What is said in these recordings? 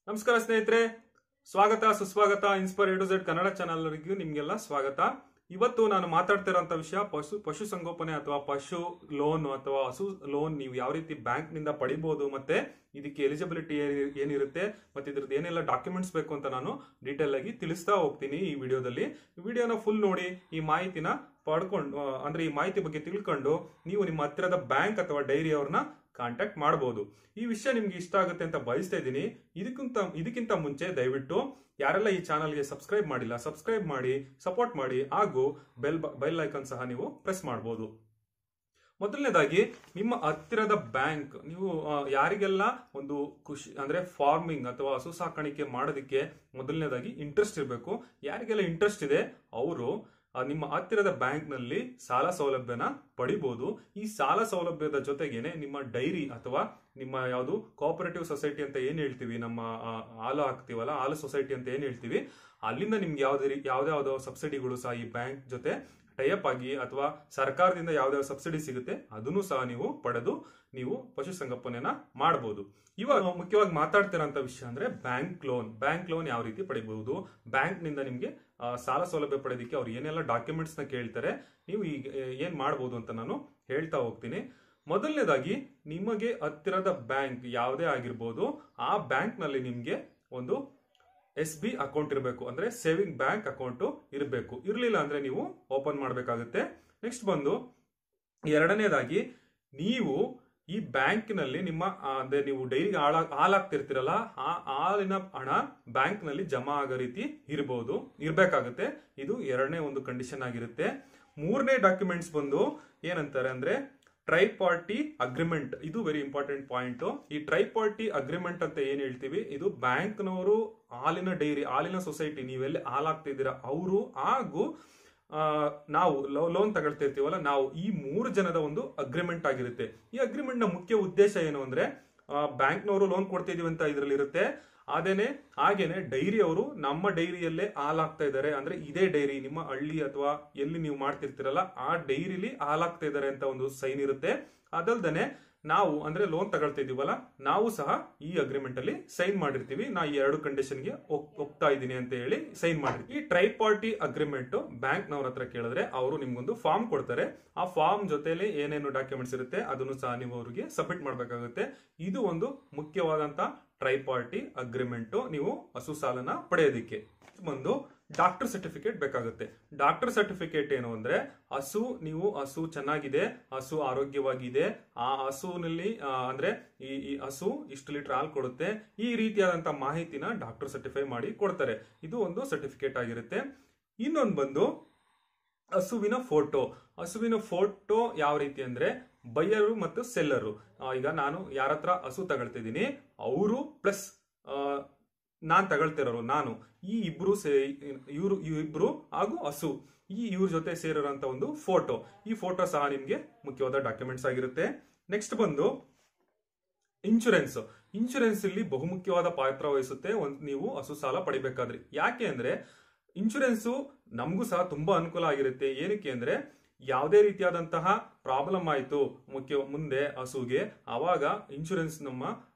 ನಮಸ್ಕಾರ ಸ್ನೇಹಿತರೆ, ಸ್ವಾಗತ ಸುಸ್ವಾಗತ inspire A to Z Kannada ಚಾನಲ್ವರೆಗೂ ನಿಮಗೆಲ್ಲ ಸ್ವಾಗತ. ಇವತ್ತು ನಾನು ಮಾತಾಡ್ತಿರೋಂಥ ವಿಷಯ ಪಶು ಸಂಗೋಪನೆ ಅಥವಾ ಪಶು ಲೋನ್ ಅಥವಾ ಹಸು ಲೋನ್ ನೀವು ಯಾವ ರೀತಿ ಬ್ಯಾಂಕ್ ನಿಂದ ಪಡಿಬಹುದು, ಮತ್ತೆ ಇದಕ್ಕೆ ಎಲಿಜಿಬಿಲಿಟಿ ಏನಿರುತ್ತೆ, ಮತ್ತೆ ಇದ್ರದ್ದು ಏನೆಲ್ಲ ಡಾಕ್ಯುಮೆಂಟ್ಸ್ ಬೇಕು ಅಂತ ನಾನು ಡೀಟೇಲ್ ಆಗಿ ತಿಳಿಸ್ತಾ ಹೋಗ್ತೀನಿ ಈ ವಿಡಿಯೋದಲ್ಲಿ. ಈ ವಿಡಿಯೋನ ಫುಲ್ ನೋಡಿ, ಈ ಮಾಹಿತಿನ ಪಡ್ಕೊಂಡು ಅಂದ್ರೆ ಈ ಮಾಹಿತಿ ಬಗ್ಗೆ ತಿಳ್ಕೊಂಡು ನೀವು ನಿಮ್ಮ ಹತ್ತಿರದ ಬ್ಯಾಂಕ್ ಅಥವಾ ಡೈರಿ ಅವ್ರನ್ನ ಕಾಂಟ್ಯಾಕ್ಟ್ ಮಾಡಬಹುದು. ಈ ವಿಷಯ ನಿಮ್ಗೆ ಇಷ್ಟ ಆಗುತ್ತೆ ಅಂತ ಬಯಸ್ತಾ ಇದ್ದೀನಿ. ಇದಕ್ಕಿಂತ ಮುಂಚೆ ದಯವಿಟ್ಟು ಯಾರೆಲ್ಲ ಈ ಚಾನಲ್ಗೆ ಸಬ್ಸ್ಕ್ರೈಬ್ ಮಾಡಿಲ್ಲ ಸಬ್ಸ್ಕ್ರೈಬ್ ಮಾಡಿ, ಸಪೋರ್ಟ್ ಮಾಡಿ, ಹಾಗೂ ಬೆಲ್ ಐಕಾನ್ ಸಹ ನೀವು ಪ್ರೆಸ್ ಮಾಡಬಹುದು. ಮೊದಲನೇದಾಗಿ ನಿಮ್ಮ ಹತ್ತಿರದ ಬ್ಯಾಂಕ್, ನೀವು ಯಾರಿಗೆಲ್ಲ ಒಂದು ಖುಷಿ ಅಂದ್ರೆ ಫಾರ್ಮಿಂಗ್ ಅಥವಾ ಹಸು ಸಾಕಾಣಿಕೆ ಮಾಡೋದಕ್ಕೆ ಮೊದಲನೇದಾಗಿ ಇಂಟ್ರೆಸ್ಟ್ ಇರಬೇಕು. ಯಾರಿಗೆಲ್ಲ ಇಂಟ್ರೆಸ್ಟ್ ಇದೆ ಅವರು ನಿಮ್ಮ ಹತ್ತಿರದ ಬ್ಯಾಂಕ್ ನಲ್ಲಿ ಸಾಲ ಸೌಲಭ್ಯನ ಪಡಿಬಹುದು. ಈ ಸಾಲ ಸೌಲಭ್ಯದ ಜೊತೆಗೇನೆ ನಿಮ್ಮ ಡೈರಿ ಅಥವಾ ನಿಮ್ಮ ಯಾವುದು ಕೋಆಪರೇಟಿವ್ ಸೊಸೈಟಿ ಅಂತ ಏನ್ ಹೇಳ್ತೀವಿ, ನಮ್ಮ ಹಾಲು ಹಾಕ್ತಿವಲ್ಲ ಹಾಲು ಸೊಸೈಟಿ ಅಂತ ಏನ್ ಹೇಳ್ತೀವಿ, ಅಲ್ಲಿಂದ ನಿಮ್ಗೆ ಯಾವ್ದಾವ್ದೋ ಸಬ್ಸಿಡಿಗಳು ಸಹ ಈ ಬ್ಯಾಂಕ್ ಜೊತೆ ಟೈಅಪ್ ಆಗಿ ಅಥವಾ ಸರ್ಕಾರದಿಂದ ಯಾವ್ದಾವ ಸಬ್ಸಿಡಿ ಸಿಗುತ್ತೆ ಅದನ್ನು ಸಹ ನೀವು ಪಡೆದು ನೀವು ಪಶುಸಂಗೋಪನೆಯನ್ನ ಮಾಡಬಹುದು. ಇವಾಗ ಮುಖ್ಯವಾಗಿ ಮಾತಾಡ್ತಿರೋಂಥ ವಿಷಯ ಅಂದ್ರೆ ಬ್ಯಾಂಕ್ ಲೋನ್ ಯಾವ ರೀತಿ ಪಡಿಬಹುದು. ಬ್ಯಾಂಕ್ ನಿಂದ ನಿಮ್ಗೆ ಸಾಲ ಸೌಲಭ್ಯ ಪಡೆಯೋದಕ್ಕೆ ಅವ್ರು ಏನೆಲ್ಲ ಡಾಕ್ಯುಮೆಂಟ್ಸ್ ನ ಕೇಳ್ತಾರೆ, ನೀವು ಈಗ ಏನ್ ಮಾಡಬಹುದು ಅಂತ ನಾನು ಹೇಳ್ತಾ ಹೋಗ್ತೀನಿ. ಮೊದಲನೇದಾಗಿ ನಿಮಗೆ ಹತ್ತಿರದ ಬ್ಯಾಂಕ್ ಯಾವುದೇ ಆಗಿರ್ಬೋದು, ಆ ಬ್ಯಾಂಕ್ ನಲ್ಲಿ ನಿಮ್ಗೆ ಒಂದು SB ಅಕೌಂಟ್ ಇರಬೇಕು, ಅಂದ್ರೆ ಸೇವಿಂಗ್ ಬ್ಯಾಂಕ್ ಅಕೌಂಟ್ ಇರಬೇಕು. ಇರಲಿಲ್ಲ ಅಂದ್ರೆ ನೀವು ಓಪನ್ ಮಾಡಬೇಕಾಗುತ್ತೆ. ನೆಕ್ಸ್ಟ್ ಬಂದು ಎರಡನೇದಾಗಿ ನೀವು ಈ ಬ್ಯಾಂಕಿನಲ್ಲಿ ನಿಮ್ಮ ಅಂದ್ರೆ ನೀವು ಡೈರಿಗೆ ಹಾಲಾಗ್ತಿರ್ತೀರಲ್ಲ, ಆ ಹಾಲಿನ ಹಣ ಬ್ಯಾಂಕ್ ನಲ್ಲಿ ಜಮಾ ಆಗೋ ರೀತಿ ಇರಬೇಕಾಗುತ್ತೆ. ಇದು ಎರಡನೇ ಒಂದು ಕಂಡೀಷನ್ ಆಗಿರುತ್ತೆ. ಮೂರನೇ ಡಾಕ್ಯುಮೆಂಟ್ಸ್ ಬಂದು ಏನಂತಾರೆ ಅಂದ್ರೆ ಟ್ರೈ ಪಾರ್ಟಿ ಅಗ್ರಿಮೆಂಟ್. ಇದು ವೆರಿ ಇಂಪಾರ್ಟೆಂಟ್ ಪಾಯಿಂಟ್. ಈ ಟ್ರೈ ಪಾರ್ಟಿ ಅಗ್ರಿಮೆಂಟ್ ಅಂತ ಏನ್ ಹೇಳ್ತೀವಿ, ಇದು ಬ್ಯಾಂಕ್ನವರು, ಹಾಲಿನ ಡೈರಿ, ಹಾಲಿನ ಸೊಸೈಟಿ, ನೀವೆಲ್ಲಿ ಹಾಲಾಗ್ತಿದ್ದೀರಾ ಅವರು ಹಾಗೂ ನಾವು ಲೋನ್ ತಗೊಳ್ತಿರ್ತೀವಲ್ಲ ನಾವು, ಈ 3 ಜನದ ಒಂದು ಅಗ್ರಿಮೆಂಟ್ ಆಗಿರುತ್ತೆ. ಈ ಅಗ್ರಿಮೆಂಟ್ ನ ಮುಖ್ಯ ಉದ್ದೇಶ ಏನು ಅಂದ್ರೆ ಬ್ಯಾಂಕ್ನವರು ಲೋನ್ ಕೊಡ್ತಿದೀವಿ ಅಂತ ಇದ್ರಲ್ಲಿ ಇರುತ್ತೆ. ಹಾಗೇನೆ ಡೈರಿ ಅವರು ನಮ್ಮ ಡೈರಿಯಲ್ಲೇ ಹಾಲಾಗ್ತಾ ಇದ್ದಾರೆ ಅಂದ್ರೆ ಇದೇ ಡೈರಿ ನಿಮ್ಮ ಹಳ್ಳಿ ಅಥವಾ ಎಲ್ಲಿ ನೀವು ಮಾಡ್ತಿರ್ತೀರಲ್ಲ ಆ ಡೈರಿಲಿ ಹಾಲಾಗ್ತಾ ಇದ್ದಾರೆ ಅಂತ ಒಂದು ಸೈನ್ ಇರುತ್ತೆ. ಅದಲ್ದೇನೆ ನಾವು ಅಂದ್ರೆ ಲೋನ್ ತಗೊಳ್ತಿದೀವಲ್ಲ ನಾವು ಸಹ ಈ ಅಗ್ರಿಮೆಂಟ್ ಅಲ್ಲಿ ಸೈನ್ ಮಾಡಿರ್ತೀವಿ. ನಾ ಈ 2 ಕಂಡೀಷನ್ಗೆ ಹೋಗ್ತಾ ಇದ್ದೀನಿ ಅಂತ ಹೇಳಿ ಸೈನ್ ಮಾಡಿರ್ತೀವಿ. ಈ ಟ್ರೈ ಪಾರ್ಟಿ ಅಗ್ರಿಮೆಂಟ್ ಬ್ಯಾಂಕ್ ನವರ ಹತ್ರ ಕೇಳಿದ್ರೆ ಅವರು ನಿಮ್ಗೊಂದು ಫಾರ್ಮ್ ಕೊಡ್ತಾರೆ. ಆ ಫಾರ್ಮ್ ಜೊತೆಲಿ ಏನೇನು ಡಾಕ್ಯುಮೆಂಟ್ಸ್ ಇರುತ್ತೆ ಅದನ್ನು ಸಹ ನೀವು ಅವರಿಗೆ ಸಬ್ಮಿಟ್ ಮಾಡಬೇಕಾಗುತ್ತೆ. ಇದು ಒಂದು ಮುಖ್ಯವಾದಂತ ಟ್ರೈ ಪಾರ್ಟಿ ಅಗ್ರಿಮೆಂಟ್ ನೀವು ಹಸು ಸಾಲನ ಪಡೆಯೋದಿಕ್ಕೆ. ಒಂದು ಡಾಕ್ಟರ್ ಸರ್ಟಿಫಿಕೇಟ್ ಬೇಕಾಗುತ್ತೆ. ಡಾಕ್ಟರ್ ಸರ್ಟಿಫಿಕೇಟ್ ಏನು ಅಂದ್ರೆ ಹಸು ಚೆನ್ನಾಗಿದೆ, ಹಸು ಆರೋಗ್ಯವಾಗಿದೆ, ಆ ಹಸುನಲ್ಲಿ ಅಂದ್ರೆ ಈ ಹಸು ಇಷ್ಟು ಲೀಟರ್ ಹಾಲು ಕೊಡುತ್ತೆ, ಈ ರೀತಿಯಾದಂತಹ ಮಾಹಿತಿನ ಡಾಕ್ಟರ್ ಸರ್ಟಿಫೈ ಮಾಡಿ ಕೊಡ್ತಾರೆ. ಇದು ಒಂದು ಸರ್ಟಿಫಿಕೇಟ್ ಆಗಿರುತ್ತೆ. ಇನ್ನೊಂದು ಬಂದು ಹಸುವಿನ ಫೋಟೋ ಯಾವ ರೀತಿ ಅಂದ್ರೆ ಬೈಯರು ಮತ್ತು ಸೆಲ್ಲರು. ಈಗ ನಾನು ಯಾರ ಹತ್ರ ಹಸು ತಗೊಳ್ತಿದ್ದೀನಿ ಅವರು ಪ್ಲಸ್ ನಾನ್ ತಗೊಳ್ತಿರೋರು, ನಾನು ಈ ಇಬ್ರು ಹಾಗೂ ಹಸು ಇವ್ರ ಜೊತೆ ಸೇರಿರೋಂತ ಒಂದು ಫೋಟೋ. ಈ ಫೋಟೋ ಸಹ ನಿಮ್ಗೆ ಮುಖ್ಯವಾದ ಡಾಕ್ಯುಮೆಂಟ್ಸ್ ಆಗಿರುತ್ತೆ. ನೆಕ್ಸ್ಟ್ ಬಂದು ಇನ್ಶೂರೆನ್ಸ್ ಇಲ್ಲಿ ಬಹುಮುಖ್ಯವಾದ ಪಾತ್ರ ವಹಿಸುತ್ತೆ ನೀವು ಹಸು ಸಾಲ ಪಡಿಬೇಕಾದ್ರೆ. ಯಾಕೆ ಅಂದ್ರೆ ಇನ್ಶೂರೆನ್ಸ್ ನಮಗೂ ಸಹ ತುಂಬಾ ಅನುಕೂಲ ಆಗಿರುತ್ತೆ. ಏನಕ್ಕೆ ಅಂದ್ರೆ ಯಾವುದೇ ರೀತಿಯಾದಂತಹ ಪ್ರಾಬ್ಲಮ್ ಆಯ್ತು ಮುಂದೆ ಹಸುಗೆ, ಆವಾಗ ಇನ್ಶೂರೆನ್ಸ್ ನಮ್ಮ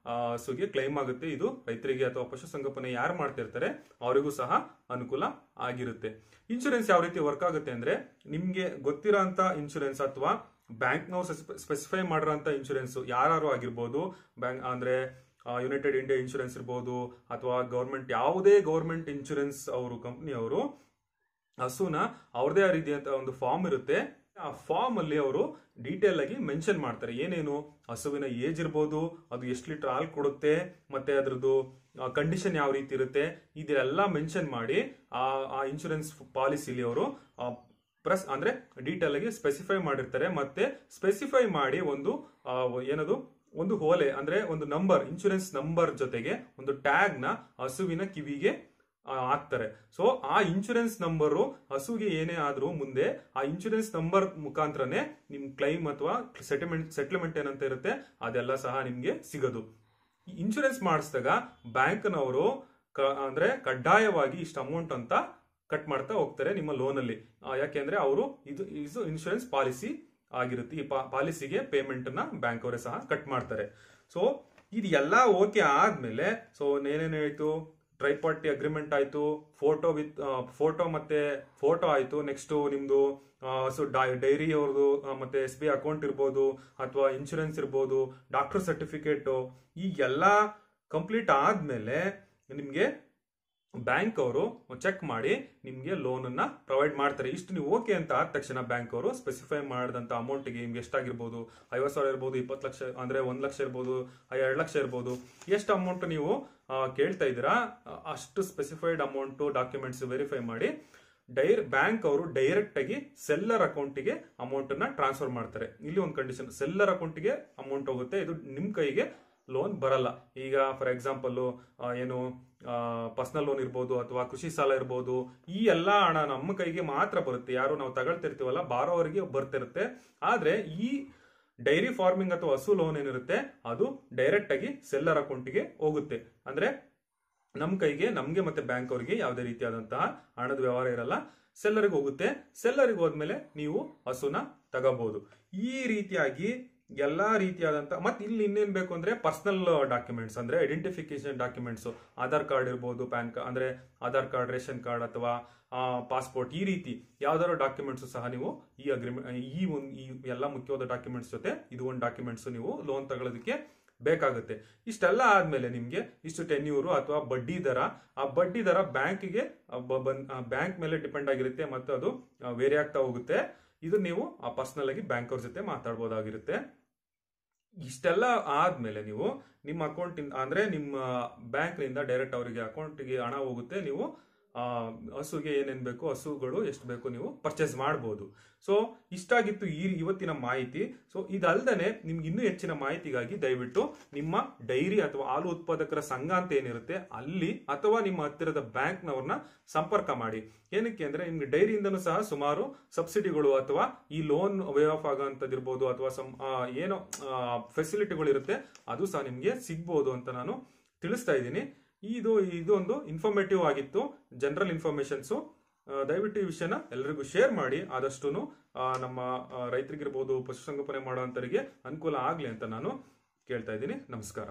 ಹಸುಗೆ ಕ್ಲೈಮ್ ಆಗುತ್ತೆ. ಇದು ರೈತರಿಗೆ ಅಥವಾ ಪಶುಸಂಗೋಪನೆ ಯಾರು ಮಾಡ್ತಿರ್ತಾರೆ ಅವರಿಗೂ ಸಹ ಅನುಕೂಲ ಆಗಿರುತ್ತೆ. ಇನ್ಶೂರೆನ್ಸ್ ಯಾವ ರೀತಿ ವರ್ಕ್ ಆಗುತ್ತೆ ಅಂದ್ರೆ ನಿಮ್ಗೆ ಗೊತ್ತಿರೋಂತ ಇನ್ಶೂರೆನ್ಸ್ ಅಥವಾ ಬ್ಯಾಂಕ್ನವ್ರು ಸ್ಪೆಸಿಫೈ ಮಾಡಿರೋಂತ ಇನ್ಶೂರೆನ್ಸ್ ಯಾರು ಆಗಿರ್ಬೋದು, ಬ್ಯಾಂಕ್ ಅಂದ್ರೆ ಯುನೈಟೆಡ್ ಇಂಡಿಯಾ ಇನ್ಶೂರೆನ್ಸ್ ಇರ್ಬೋದು ಅಥವಾ ಯಾವುದೇ ಗವರ್ಮೆಂಟ್ ಇನ್ಶೂರೆನ್ಸ್ ಅವರು ಕಂಪ್ನಿಯವರು ಹಸುನ ಅವ್ರದೇ ರೀತಿಯಂತ ಒಂದು ಫಾರ್ಮ್ ಇರುತ್ತೆ. ಆ ಫಾರ್ಮ್ ಅಲ್ಲಿ ಅವರು ಡೀಟೇಲ್ ಆಗಿ ಮೆನ್ಷನ್ ಮಾಡ್ತಾರೆ ಏನೇನು ಹಸುವಿನ ಏಜ್ ಇರ್ಬೋದು, ಅದು ಎಷ್ಟು ಲೀಟರ್ ಹಾಲು ಕೊಡುತ್ತೆ, ಮತ್ತೆ ಅದ್ರದ್ದು ಕಂಡೀಷನ್ ಯಾವ ರೀತಿ ಇರುತ್ತೆ, ಇದೆಲ್ಲ ಮೆನ್ಷನ್ ಮಾಡಿ ಆ ಇನ್ಶೂರೆನ್ಸ್ ಪಾಲಿಸಿಲಿ ಅವರು ಅಂದ್ರೆ ಡೀಟೇಲ್ ಆಗಿ ಸ್ಪೆಸಿಫೈ ಮಾಡಿರ್ತಾರೆ. ಮತ್ತೆ ಸ್ಪೆಸಿಫೈ ಮಾಡಿ ಒಂದು ಹೋಲೆ ಅಂದ್ರೆ ಒಂದು ನಂಬರ್, ಇನ್ಶೂರೆನ್ಸ್ ನಂಬರ್ ಜೊತೆಗೆ ಒಂದು ಟ್ಯಾಗ್ ನ ಹಸುವಿನ ಕಿವಿಗೆ ಹಾಕ್ತಾರೆ. ಸೊ ಆ ಇನ್ಶೂರೆನ್ಸ್ ನಂಬರು ಹಸುಗೆ ಏನೇ ಆದ್ರೂ ಮುಂದೆ ಆ ಇನ್ಶೂರೆನ್ಸ್ ನಂಬರ್ ಮುಖಾಂತರನೇ ನಿಮ್ ಕ್ಲೈಮ್ ಅಥವಾ ಸೆಟಲ್ಮೆಂಟ್ ಏನಂತ ಇರುತ್ತೆ ಅದೆಲ್ಲ ಸಹ ನಿಮ್ಗೆ ಸಿಗೋದು. ಇನ್ಶೂರೆನ್ಸ್ ಮಾಡಿಸಿದಾಗ ಬ್ಯಾಂಕ್ನವರು ಅಂದ್ರೆ ಕಡ್ಡಾಯವಾಗಿ ಇಷ್ಟು ಅಮೌಂಟ್ ಅಂತ ಕಟ್ ಮಾಡ್ತಾ ಹೋಗ್ತಾರೆ ನಿಮ್ಮ ಲೋನ್ ಅಲ್ಲಿ. ಯಾಕೆಂದ್ರೆ ಅವರು ಇದು ಇನ್ಶೂರೆನ್ಸ್ ಪಾಲಿಸಿ ಆಗಿರುತ್ತೆ. ಈ ಪಾಲಿಸಿಗೆ ಪೇಮೆಂಟ್ ನ ಬ್ಯಾಂಕ್ ಅವರೇ ಸಹ ಕಟ್ ಮಾಡ್ತಾರೆ. ಸೊ ಇದು ಎಲ್ಲ ಓಕೆ ಆದ್ಮೇಲೆ ಸೊ ಏನೇನು ಆಯ್ತು, ಟ್ರೈ ಪಾರ್ಟಿ ಅಗ್ರಿಮೆಂಟ್ ಆಯ್ತು, ಫೋಟೋ ಮತ್ತೆ ಫೋಟೋ ಆಯ್ತು, ನೆಕ್ಸ್ಟ್ ನಿಮ್ದು ಸೊ ಡೈರಿ ಅವ್ರದ್ದು ಮತ್ತೆ SBI ಅಕೌಂಟ್ ಇರ್ಬೋದು ಅಥವಾ ಇನ್ಶೂರೆನ್ಸ್ ಇರ್ಬೋದು, ಡಾಕ್ಟರ್ ಸರ್ಟಿಫಿಕೇಟ್, ಈ ಎಲ್ಲ ಕಂಪ್ಲೀಟ್ ಆದ್ಮೇಲೆ ನಿಮ್ಗೆ ಬ್ಯಾಂಕ್ ಅವರು ಚೆಕ್ ಮಾಡಿ ನಿಮ್ಗೆ ಲೋನ್ ಅನ್ನ ಪ್ರೊವೈಡ್ ಮಾಡ್ತಾರೆ. ಇಷ್ಟು ನೀವು ಓಕೆ ಅಂತ ಆದ ತಕ್ಷಣ ಬ್ಯಾಂಕ್ ಅವರು ಸ್ಪೆಸಿಫೈ ಮಾಡಿದಂತ ಅಮೌಂಟ್ಗೆ ನಿಮ್ಗೆ ಎಷ್ಟಾಗಿರ್ಬೋದು, 50,000 ಇರ್ಬೋದು, 20 ಲಕ್ಷ ಅಂದ್ರೆ 1 ಲಕ್ಷ ಇರ್ಬೋದು, 2 ಲಕ್ಷ ಇರ್ಬೋದು, ಎಷ್ಟು ಅಮೌಂಟ್ ನೀವು ಕೇಳ್ತಾ ಇದ್ದೀರಾ ಅಷ್ಟು ಸ್ಪೆಸಿಫೈಡ್ ಅಮೌಂಟ್ ಡಾಕ್ಯುಮೆಂಟ್ಸ್ ವೆರಿಫೈ ಮಾಡಿ ಬ್ಯಾಂಕ್ ಅವರು ಡೈರೆಕ್ಟ್ ಆಗಿ ಸೆಲ್ಲರ್ ಅಕೌಂಟಿಗೆ ಅಮೌಂಟ್ ಅನ್ನ ಟ್ರಾನ್ಸ್ಫರ್ ಮಾಡ್ತಾರೆ. ಇಲ್ಲಿ ಒಂದು ಕಂಡೀಷನ್, ಸೆಲ್ಲರ್ ಅಕೌಂಟಿಗೆ ಅಮೌಂಟ್ ಹೋಗುತ್ತೆ, ಇದು ನಿಮ್ ಕೈಗೆ ಲೋನ್ ಬರಲ್ಲ. ಈಗ ಫಾರ್ ಎಕ್ಸಾಂಪಲ್ ಏನು ಪರ್ಸನಲ್ ಲೋನ್ ಇರ್ಬೋದು ಅಥವಾ ಕೃಷಿ ಸಾಲ ಇರ್ಬೋದು, ಈ ಎಲ್ಲಾ ಹಣ ನಮ್ಮ ಕೈಗೆ ಮಾತ್ರ ಬರುತ್ತೆ. ಯಾರು ನಾವು ತಗೊಳ್ತಿರ್ತೀವಲ್ಲ ಬಾರೋವರಿಗೆ ಬರ್ತಿರುತ್ತೆ. ಆದ್ರೆ ಈ ಡೈರಿ ಫಾರ್ಮಿಂಗ್ ಅಥವಾ ಹಸು ಲೋನ್ ಏನಿರುತ್ತೆ ಅದು ಡೈರೆಕ್ಟ್ ಆಗಿ ಸೆಲ್ಲರ್ ಅಕೌಂಟಿಗೆ ಹೋಗುತ್ತೆ. ಅಂದ್ರೆ ನಮ್ ಕೈಗೆ, ನಮ್ಗೆ ಮತ್ತೆ ಬ್ಯಾಂಕ್ ಅವರಿಗೆ ಯಾವುದೇ ರೀತಿಯಾದಂತಹ ಹಣದ ವ್ಯವಹಾರ ಇರಲ್ಲ, ಸೆಲ್ಲರಿಗೆ ಹೋಗುತ್ತೆ. ಸೆಲ್ಲರಿಗೆ ಹೋದ್ಮೇಲೆ ನೀವು ಹಸುನ ತಗೋಬಹುದು. ಈ ರೀತಿಯಾಗಿ ಎಲ್ಲಾ ರೀತಿಯಾದಂತ, ಮತ್ತೆ ಇಲ್ಲಿ ಇನ್ನೇನ್ ಬೇಕು ಅಂದ್ರೆ ಪರ್ಸನಲ್ ಡಾಕ್ಯುಮೆಂಟ್ಸ್ ಅಂದ್ರೆ ಐಡೆಂಟಿಫಿಕೇಶನ್ ಡಾಕ್ಯುಮೆಂಟ್ಸ್, ಆಧಾರ್ ಕಾರ್ಡ್ ಇರ್ಬೋದು, ಪ್ಯಾನ್ ಕಾರ್ಡ್ ಅಂದ್ರೆ ಆಧಾರ್ ಕಾರ್ಡ್, ರೇಷನ್ ಕಾರ್ಡ್ ಅಥವಾ ಪಾಸ್ಪೋರ್ಟ್, ಈ ರೀತಿ ಯಾವ್ದಾದ್ರು ಡಾಕ್ಯುಮೆಂಟ್ಸ್ ಸಹ ನೀವು ಈ ಅಗ್ರಿಮೆಂಟ್ ಈ ಎಲ್ಲ ಮುಖ್ಯವಾದ ಡಾಕ್ಯುಮೆಂಟ್ಸ್ ಜೊತೆ ಇದು ಒಂದು ಡಾಕ್ಯುಮೆಂಟ್ಸ್ ನೀವು ಲೋನ್ ತಗೊಳ್ಳೋದಕ್ಕೆ ಬೇಕಾಗುತ್ತೆ. ಇಷ್ಟೆಲ್ಲ ಆದ್ಮೇಲೆ ನಿಮ್ಗೆ ಇಷ್ಟು ಟೆನ್ಯೂರು ಅಥವಾ ಬಡ್ಡಿ ದರ, ಆ ಬಡ್ಡಿ ದರ ಬ್ಯಾಂಕ್ಗೆ ಬ್ಯಾಂಕ್ ಮೇಲೆ ಡಿಪೆಂಡ್ ಆಗಿರುತ್ತೆ ಮತ್ತೆ ಅದು ವೇರಿ ಆಗ್ತಾ ಹೋಗುತ್ತೆ. ಇದು ನೀವು ಪರ್ಸನಲ್ ಆಗಿ ಬ್ಯಾಂಕ್ ಅವ್ರ ಜೊತೆ ಮಾತಾಡ್ಬೋದಾಗಿರುತ್ತೆ. ಇಷ್ಟೆಲ್ಲ ಆದ್ಮೇಲೆ ನೀವು ನಿಮ್ಮ ಅಕೌಂಟ್ ಅಂದ್ರೆ ನಿಮ್ಮ ಬ್ಯಾಂಕ್ ನಿಂದ ಡೈರೆಕ್ಟ್ ಅವರಿಗೆ ಅಕೌಂಟ್ಗೆ ಹಣ ಹೋಗುತ್ತೆ. ನೀವು ಹಸುಗೆ ಏನೇನ್ ಬೇಕು, ಹಸುಗಳು ಎಷ್ಟು ಬೇಕು ನೀವು ಪರ್ಚೇಸ್ ಮಾಡಬಹುದು. ಸೊ ಇಷ್ಟಾಗಿತ್ತು ಇವತ್ತಿನ ಮಾಹಿತಿ. ಸೊ ಇದಲ್ದನೆ ನಿಮ್ಗೆ ಇನ್ನೂ ಹೆಚ್ಚಿನ ಮಾಹಿತಿಗಾಗಿ ದಯವಿಟ್ಟು ನಿಮ್ಮ ಡೈರಿ ಅಥವಾ ಹಾಲು ಉತ್ಪಾದಕರ ಸಂಘ ಅಂತ ಏನಿರುತ್ತೆ ಅಲ್ಲಿ ಅಥವಾ ನಿಮ್ಮ ಹತ್ತಿರದ ಬ್ಯಾಂಕ್ನವ್ರನ್ನ ಸಂಪರ್ಕ ಮಾಡಿ. ಏನಕ್ಕೆ ಅಂದ್ರೆ ನಿಮ್ಗೆ ಡೈರಿಯಿಂದನೂ ಸಹ ಸುಮಾರು ಸಬ್ಸಿಡಿಗಳು ಅಥವಾ ಈ ಲೋನ್ ವೇ ಆಫ್ ಆಗೋಂಥದ್ದಿರ್ಬೋದು ಅಥವಾ ಏನೋ ಫೆಸಿಲಿಟಿಗಳು ಇರುತ್ತೆ ಅದು ಸಹ ನಿಮ್ಗೆ ಸಿಗ್ಬೋದು ಅಂತ ನಾನು ತಿಳಿಸ್ತಾ ಇದ್ದೀನಿ. ಇದೊಂದು ಇನ್ಫಾರ್ಮೇಟಿವ್ ಆಗಿತ್ತು, ಜನರಲ್ ಇನ್ಫಾರ್ಮೇಶನ್ಸು. ದಯವಿಟ್ಟು ಈ ವಿಷಯನ ಎಲ್ಲರಿಗೂ ಶೇರ್ ಮಾಡಿ. ಆದಷ್ಟು ನಮ್ಮ ರೈತರಿಗಿರ್ಬೋದು, ಪಶುಸಂಗೋಪನೆ ಮಾಡುವಂತರಿಗೆ ಅನುಕೂಲ ಆಗ್ಲಿ ಅಂತ ನಾನು ಕೇಳ್ತಾ ಇದ್ದೀನಿ. ನಮಸ್ಕಾರ.